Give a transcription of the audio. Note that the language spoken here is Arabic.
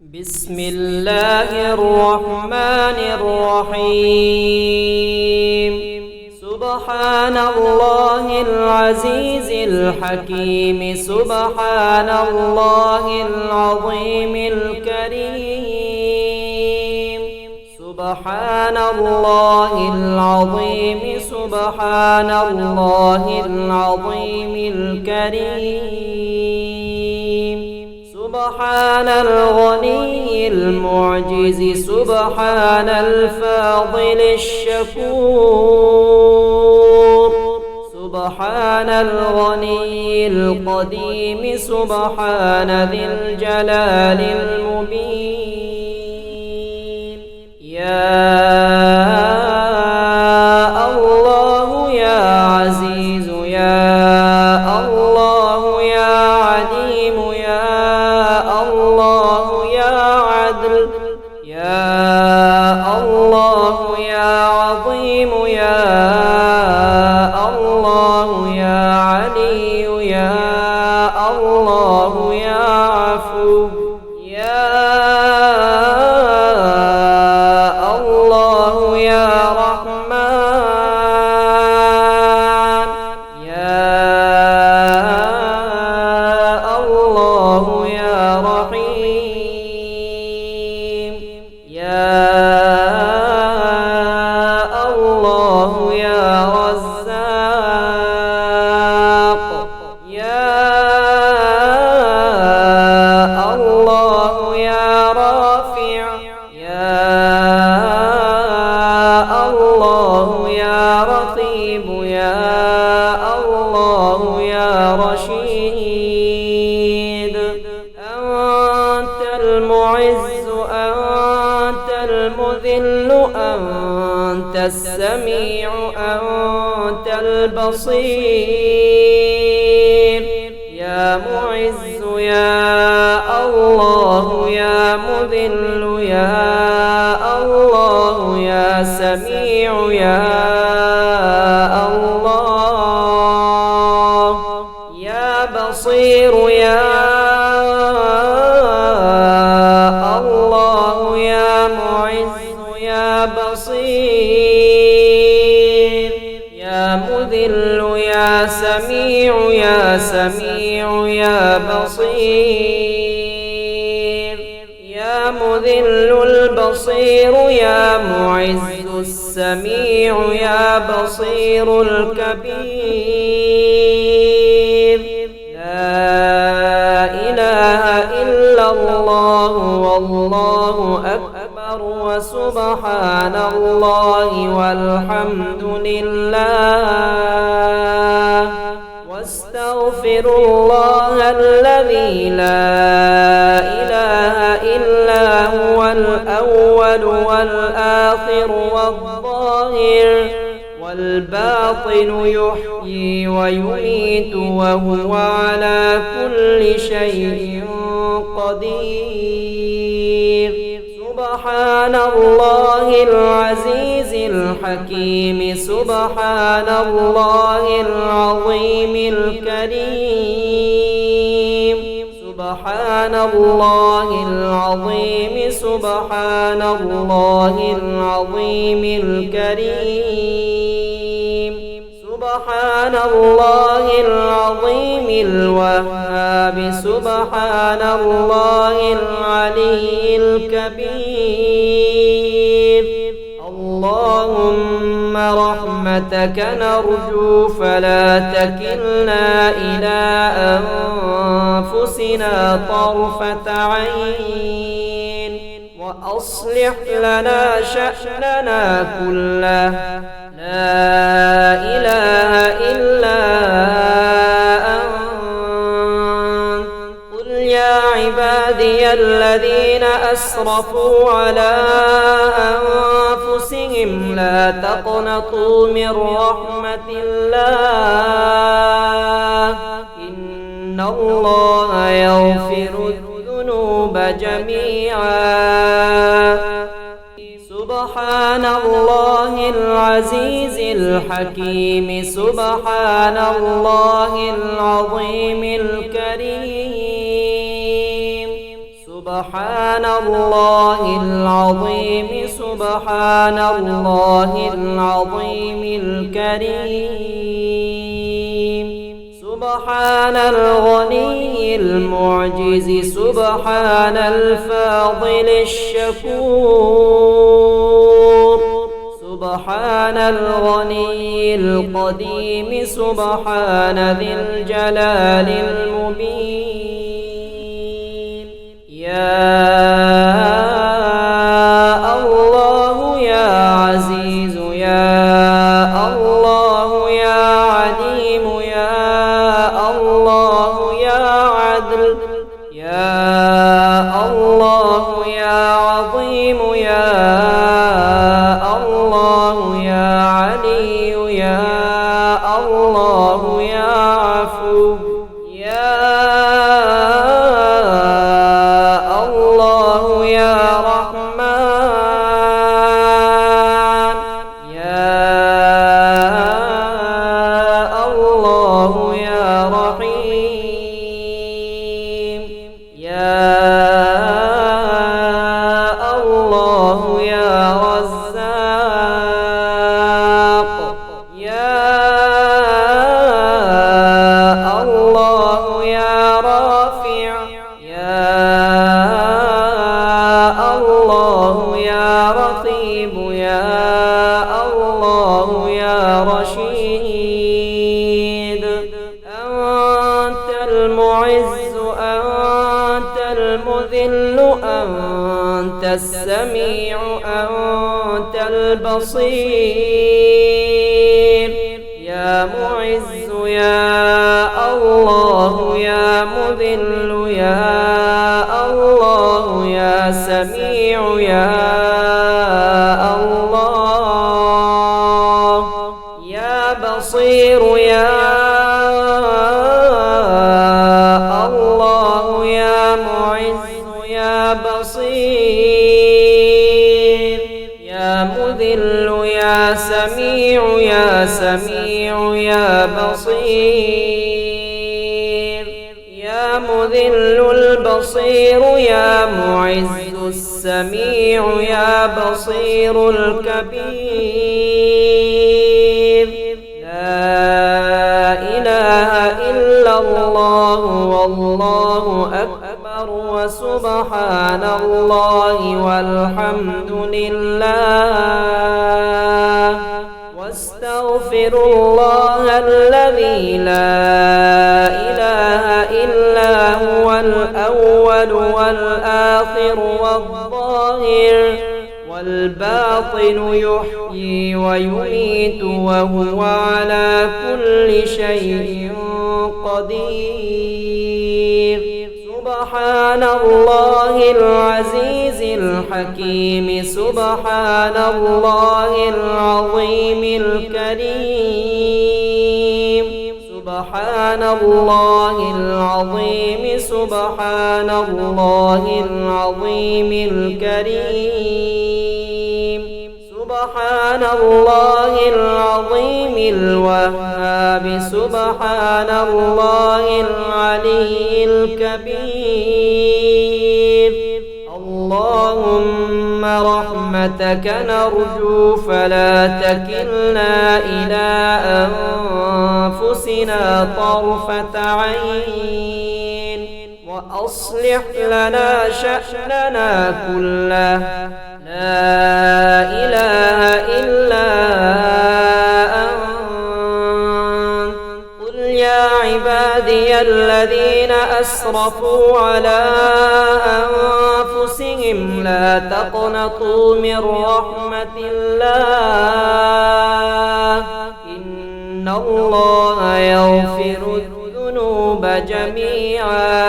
بسم الله الرحمن الرحيم. سبحان الله العزيز الحكيم، سبحان الله العظيم الكريم، سبحان الله العظيم، سبحان الله العظيم الكريم، سبحان الغني المعجز، سبحان الفاضل الشكور، سبحان الغني القديم، سبحان ذي الجلال المبين. يا الله يا عزيز، يا الله يا عليم، يا الله يا عدل، يا الله يا عظيم، يا الله يا علي، يا الله يا عفو، يا الله يا رحمن، يا الله يا رحيم، يا الله يا رزاق، يا الله يا رافع، يا الله يا رقيب، يا الله يا رشيد. أنت المعز، أنت المذل، أنت السميع، أنت البصير. يا معز يا الله، يا مذل يا الله، يا سميع يا الله، يا بصير يا الله، يا معز يا بصير، يا مذل يا سميع، يا سميع يا بصير، يا مذل البصير، يا معز السميع، يا بصير الكبير. لا إله إلا الله، والله أكبر، وسبحان الله، والحمد لله، واستغفر الله الذي لا إله إلا هو الأول والآخر والظاهر والباطن، يحيي ويميت، وهو على كل شيء قدير. سبحان الله العزيز الحكيم، سبحان الله العظيم الكريم، سبحان الله العظيم، سبحان الله العظيم الكريم، سبحان الله العظيم الوهاب، سبحان الله العلي الكبير. اللهم رحمتك نرجو، فلا تكلنا إلى أنفسنا طرفة عين، وأصلح لنا شأننا كله، لا إله إلا أنت. قل يا عبادي الذين أسرفوا على أنفسهم لا تقنطوا من رحمة الله، إن الله يغفر الذنوب جميعا. سبحان الله العزيز الحكيم، سبحان الله العظيم الكريم، سبحان الله العظيم سبحان الله العظيم الكريم سبحان الغني المعجز سبحان الفاضل الشكور سبحان الغني القديم سبحان ذي الجلال المبين يا الله يا عزيز يا الله يا عليم يا الله يا عدل يا الله يا عظيم يا الله يا علي يا الله يا عفو يا الله يا رحمن يا الله يا رحيم يا الله يا رزاق يا الله يا رافع يا الله يا رقيب يا الله يا رشيد أنت المعز أنت المذل أنت السميع أنت البصير يا معز يا الله يا مذل يا الله يا سميع يا الله يا بصير يا الله يا معز يا بصير يا مذل يا سميع يا سميع يا بصير يا مذل البصير يا معز السميع يا بصير الكبير لا إله إلا الله والله أكبر وسبحان الله والحمد لله واستغفر الله الذي لا إله إلا هو الأول والآخر والظاهر والباطن يحيي ويميت وهو على كل شيء قدير سبحان الله العزيز الحكيم سبحان الله العظيم الكريم سبحان الله العظيم سبحان الله العظيم الكريم سبحان الله العظيم الوهاب سبحان الله العلي الكبير اللهم رحمتك نرجو فلا تكلنا إلى أنفسنا طرفة عين وأصلح لنا شأننا كله لا إله إلا أنت قل يا عبادي الذين أسرفوا على أنفسهم لا تقنطوا من رحمة الله إن الله يغفر الذنوب جميعا